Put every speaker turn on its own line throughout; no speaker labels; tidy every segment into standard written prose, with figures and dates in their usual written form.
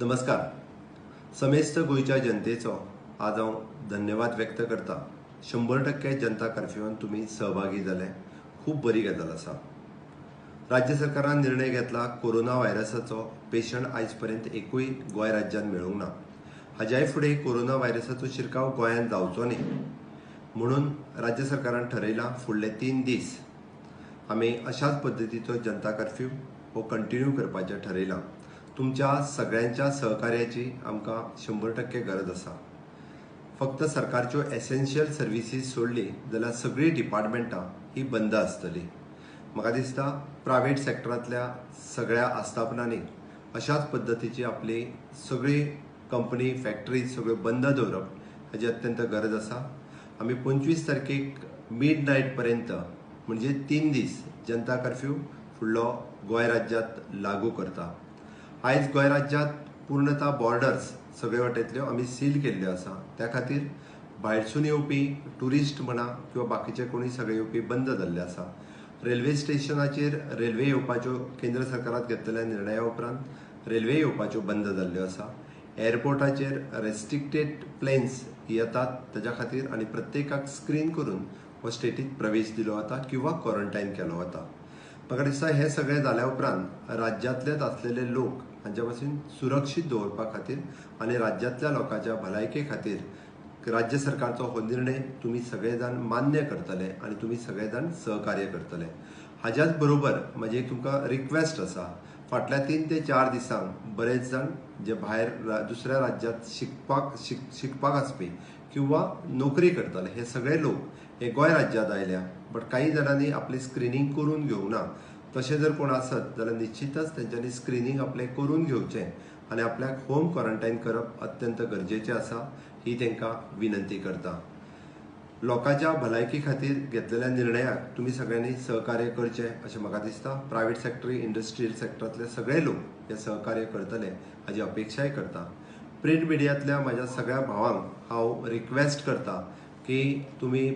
नमस्कार. समेस्त गोयच्या जनतेचो आज हांव धन्यवाद व्यक्त करता. 100% जनता कर्फ्यूवान तुम्ही सहभागी जाले, खूप बरी गजाल आसा. राज्य सरकारान निर्णय घेतला कोरोना व्हायरसाचो पेशंट आयज पर्यंत एकूय गोंय राज्यात मेळूंक ना. हाज्याय फुडें कोरोना व्हायरसाचो शिरकाव गोंयांत जावचो न्ही म्हणून राज्य सरकारान ठरयला फुडले 3 दीस आमी अशाच पद्दतीचो जनता कर्फ्यू हो कंटिन्यू करपाचें ठरयलां. तुमच्या सगळ्यांच्या सहकार्याची आमकां 100% गरज आसा. फक्त सरकारच्यो एसेन्शियल सर्विसीस सोडली जाल्यार सगळीं डिपार्टमेंटां ही बंद आसतली. म्हाका दिसता प्रायवेट सेक्टरांतल्या सगळ्या आस्थापनांनी अशाच पद्दतीची आपली सगळी कंपनी फॅक्टरीज सगळ्यो बंद दवरप हाची अत्यंत गरज आसा. आमी 25 तारखेक मिडनायट पर्यंत म्हणजे 3 दीस जनता कर्फ्यू फुडलो गोंय राज्यांत लागू करता. आयज गोंय राज्यांत पूर्णतः बॉर्डर्स सगळे वाटेंतल्यो आमी सील केल्ल्यो आसा. त्या खातीर भायरसून येवपी टुरिस्ट म्हणा किंवा बाकीचे कोणी सगळे येवपी बंद जाल्ले आसा. रेल्वे स्टेशनाचेर रेल्वे येवपाच्यो केंद्र सरकारान घेतलेल्या निर्णया उपरांत रेल्वे येवपाच्यो बंद जाल्ल्यो आसा. एअरपोर्टाचेर रेस्ट्रिक्टेड प्लेन्स येतात ताच्या खातीर आनी प्रत्येकाक स्क्रीन करून हो स्टेटीत प्रवेश दिलो वता किंवा क्वॉरंटायन केलो वता. म्हाका दिसता हे सगळें जाल्या उपरांत राज्यांतलेच आसलेले लोक हांचे पासून सुरक्षीत दवरपा खातीर आनी राज्यांतल्या लोकांच्या भलायके खातीर राज्य सरकारचो हो निर्णय तुमी सगळे जाण मान्य करतले आनी तुमी सगळे जाण सहकार्य करतले. हाज्याच बरोबर म्हाजी तुमकां रिक्वेस्ट आसा, फाटल्या 3 ते 4 दिसांक बरेच जाण जे भायर दुसऱ्या राज्यांत शिकपाक आसपी किंवा नोकरी करतले हे सगळे लोक हे गोंय राज्यांत आयल्या, बट काही जाणांनी आपली स्क्रिनींग करून घेवंक ना. तशें जर कोण आसत जाल्यार निश्चितच तेंच्यांनी स्क्रिनींग आपलें करून घेवचें आनी आपल्याक होम क्वॉरंटायन करप अत्यंत गरजेचें आसा ही तांकां विनंती करता. लोकांच्या भलायकी खातीर घेतलेल्या निर्णयाक तुमी सगळ्यांनी सहकार्य करचें अशें म्हाका दिसता. प्रायवेट सेक्टर इंडस्ट्रियल सेक्टरांतले सगळे लोक हे सहकार्य करतले हाची अपेक्षाय करता. प्रिंट मिडियांतल्या म्हाज्या सगळ्या भावांक हांव रिक्वेस्ट करता की तुमी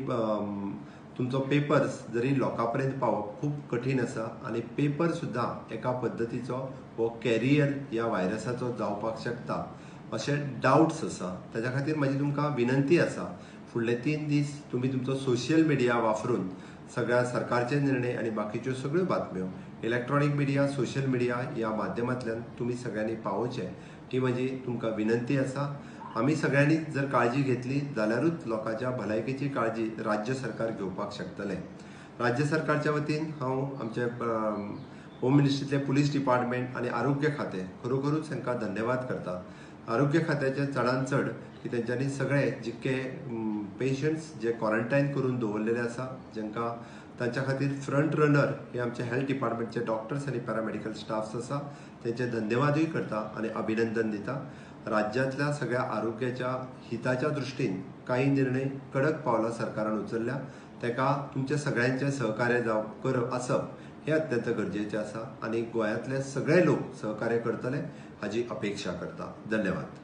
तुमचो पेपर्स जरी लोकां पर्यंत पावप खूब कठीण आसा आनी पेपर सुद्दां एका पद्दतीचो हो कॅरियर ह्या व्हायरसाचो जावपाक शकता अशे डावट्स आसा. ताच्या खातीर म्हाजी तुमकां विनंती आसा, फुडले 3 दीस तुमी तुमचो सोशियल मिडिया वापरून सगळ्या सरकारचे निर्णय आनी बाकीच्यो सगळ्यो बातम्यो इलेक्ट्रॉनीक मिडिया सोशियल मिडिया ह्या माध्यमांतल्यान तुमी सगळ्यांनी पावोवचें ही म्हजी तुमकां विनंती आसा. आमी सगळ्यांनी जर काळजी घेतली जाल्यारूच लोकांच्या भलायकेची काळजी राज्य सरकार घेवपाक शकतले. राज्य सरकारच्या वतीन हांव आमचे होम मिनिस्ट्रीतले पुलीस डिपार्टमेंट आनी आरोग्य खातें खरोखरूच तांकां धन्यवाद करता. आरोग्य खात्याचे चडांत चड की तेंच्यांनी सगळे जितके पेशंट्स जे क्वॉरंटायन करून दवरलेले आसा जांकां तांच्या खातीर फ्रंट रनर हे आमचे हेल्थ डिपार्टमेंटचे डॉक्टर्स आनी पॅरामेडिकल स्टाफ्स आसा तेंचे धन्यवादूय करता आनी अभिनंदन दिता. राज्यांतल्या सगळ्या आरोग्याच्या हिताच्या दृश्टीन काही निर्णय कडक पावलां सरकारान उचलल्या, ताका तुमचे सगळ्यांचे सहकार्य करप आसप हे अत्यंत गरजेचें आसा आनी गोंयांतले सगळे लोक सहकार्य करतले हाची अपेक्षा करता. धन्यवाद.